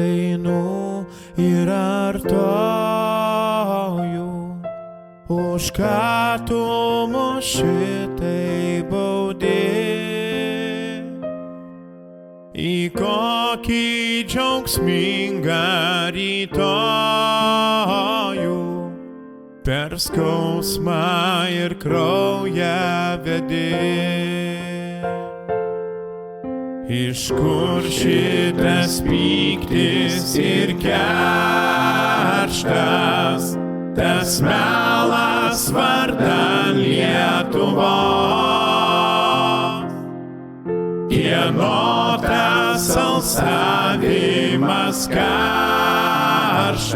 dainų ir artoju, už ką tu mus šitai baudi, į kokį džiaugsmingą rytojų per skausmą ir kraują vedi. Iš kur šitas pyktis ir kerštas, tas melas vardan Lietuvos? Kieno tas alsavimas karštas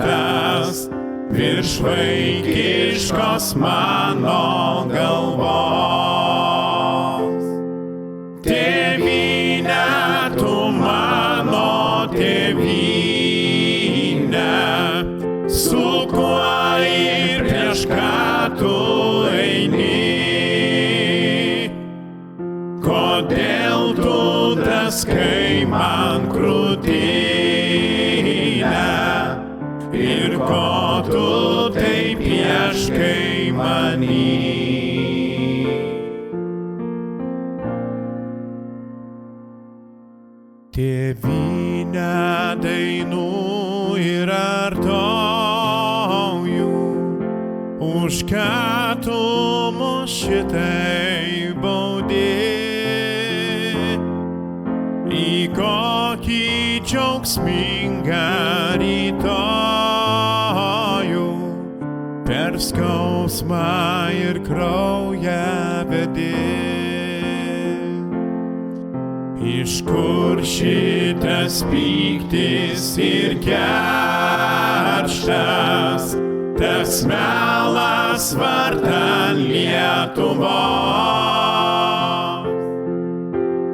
virš vaikiškos mano galvos? Tėvyne, tu mano tėvyne, su kuo ir prieš ką tu eini? Kodėl tu draskai man krūtinę ir ko tu taip ieškai many? Tėvyne, dainų ir artoju, už ką tu mus šitai baudi, į kokį džiaugsmingą rytojų per skausmą ir kraują vedi. Iš kur šitas pyktis ir kerštas, tas melas vardan Lietuvos?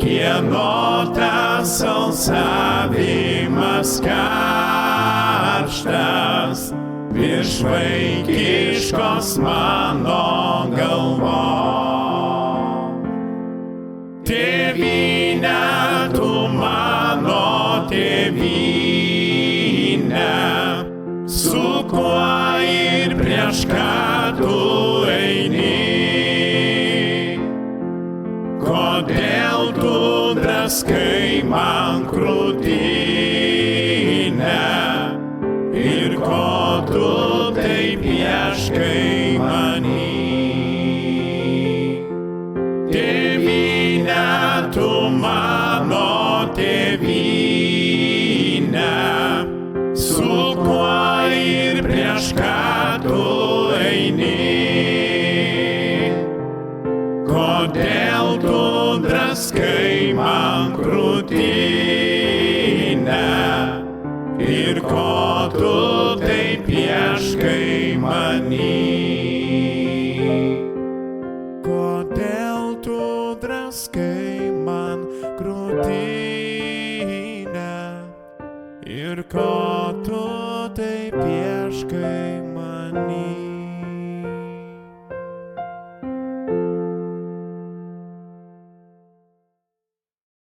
Kieno tas alsavimas karštas virš vaikiškos mano galvos? Tėvyne, tu mano tėvyne, su kuo ir prieš ką tu eini? Kodėl tu draskai man krūtinę ir ko tu taip ieškai many? Tėvyne, tu mano tėvyne, su kuo ir prieš ką tu eini? Kodėl tu draskai man krūtinę ir ko tu taip ieškai many? Kodėl tu draskai man krūtinę ir ko tu taip ieškai many?